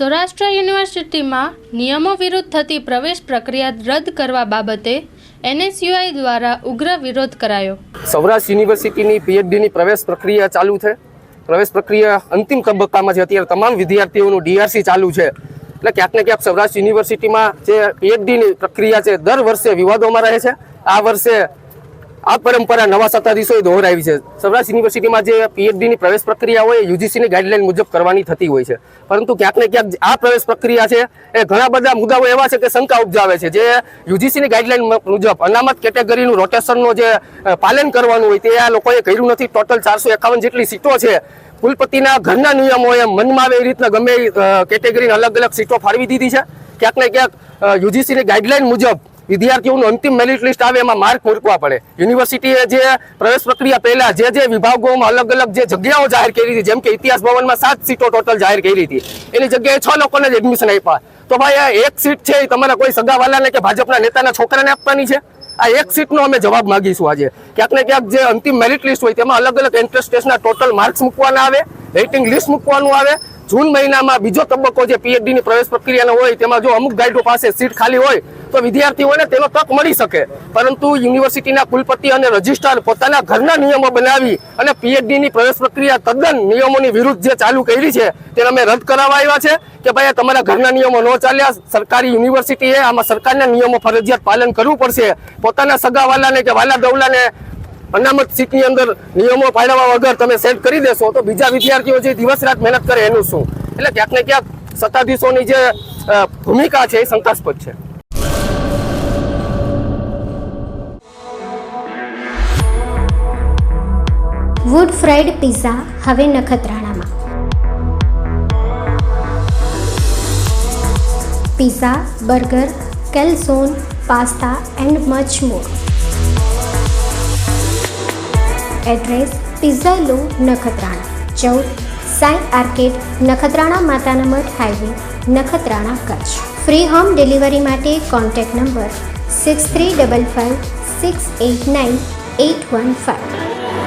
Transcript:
સૌરાષ્ટ્ર યુનિવર્સિટીમાં નિયમો વિરુદ્ધ થતી પ્રવેશ પ્રક્રિયા રદ કરવા બાબતે NSUI દ્વારા ઉગ્ર વિરોધ કરાયો। સૌરાષ્ટ્ર યુનિવર્સિટીની PhDની પ્રવેશ પ્રક્રિયા ચાલુ છે। પ્રવેશ પ્રક્રિયા અંતિમ તબક્કામાં છે। અત્યારે તમામ વિદ્યાર્થીઓનું DRC ચાલુ છે। એટલે ક્યાંક ને ક્યાંક સૌરાષ્ટ્ર યુનિવર્સિટીમાં જે PhDની પ્રક્રિયા છે દર વર્ષે વિવાદોમાં રહે છે। આ વર્ષે આ પરંપરા નવા સત્તાધીશોએ દોહરાવી છે। સૌરાષ્ટ્ર યુનિવર્સિટીમાં જે PhDની પ્રવેશ પ્રક્રિયા હોય યુજીસીની ગાઈડલાઈન મુજબ કરવાની થતી હોય છે, પરંતુ ક્યાંક ને ક્યાંક આ પ્રવેશ પ્રક્રિયા છે એ ઘણા બધા મુદ્દાઓ એવા છે કે શંકા ઉપજાવે છે। જે યુજીસીની ગાઈડલાઈન મુજબ અનામત કેટેગરીનું રોટેશનનું જે પાલન કરવાનું હોય તે આ લોકોએ કર્યું નથી। ટોટલ 451 જેટલી સીટો છે। કુલપતિના ઘરના નિયમોએ મનમાં આવે એ રીતના ગમે કેટેગરીને અલગ અલગ સીટો ફાળવી દીધી છે। ક્યાંક ને ક્યાંક યુજીસીની ગાઈડલાઈન મુજબ વિદ્યાર્થીઓનું અંતિમ મેરિટ લિસ્ટ આવે એમાં માર્ક મૂકવા પડે। યુનિવર્સિટીએ જે પ્રવેશ પ્રક્રિયા પહેલા જે વિભાગોમાં અલગ અલગ જે જગ્યાઓ જાહેર કરી હતી, જેમ કે ઇતિહાસ ભવનમાં 7 સીટો ટોટલ જાહેર કરી હતી, એની જગ્યાએ 6 લોકોને જ એડમિશન આપ્યા। તો ભાઈ આ એક સીટ છે એ તમારા કોઈ સગાવાલાને કે ભાજપના નેતાના છોકરાને આપવાની છે? આ એક સીટનો અમે જવાબ માંગીશું આજે। ક્યાંક ને ક્યાંક જે અંતિમ મેરિટ લિસ્ટ હોય તેમાં અલગ અલગ એન્ટ્રન્સ ટેસ્ટના ટોટલ માર્ક્સ મૂકવાના આવે, વેઇટિંગ લિસ્ટ મૂકવાનું આવે। જૂન મહિનામાં બીજો તબક્કો જે PhDની પ્રવેશ પ્રક્રિયાનો હોય તેમાં જો અમુક ગાઈડો પાસે સીટ ખાલી હોય તો વિદ્યાર્થીઓને તેનો તક મળી શકે, પરંતુ યુનિવર્સિટીના કુલપતિ અને રજિસ્ટ્રાર પોતાના ઘરના નિયમો બનાવી અને PhDની પ્રવેશ પ્રક્રિયા તદ્દન નિયમોની વિરુદ્ધ જે ચાલુ કરી છે તેને અમે રદ કરાવવા આવ્યા છે કે ભાઈ તમારા ઘરના નિયમો ન ચાલ્યા। સરકારી યુનિવર્સિટીએ આમાં સરકારના નિયમો ફરજિયાત પાલન કરવું પડશે। પોતાના સગાવાલાને કે વાલા દવલાને અનામત સીટની અંદર નિયમો પાળવા વગર તમે સેટ કરી દેશો તો બીજા વિદ્યાર્થીઓ જે દિવસ રાત મહેનત કરે એનું શું? એટલે ક્યાંક ને ક્યાંક સત્તાધીશોની જે ભૂમિકા છે એ શંકાસ્પદ છે। વુડ ફ્રાઈડ પિઝા હવે નખત્રાણામાં। Pizza, burger, calzone, pasta and much more. Address pizza લો નખત્રાણા 14 સાઈ આર્કેડ, નખત્રાણા માતાના મઠ highway, Nakhatrana Kutch. Free home delivery માટે કોન્ટેક્ટ નંબર 6355 689 815।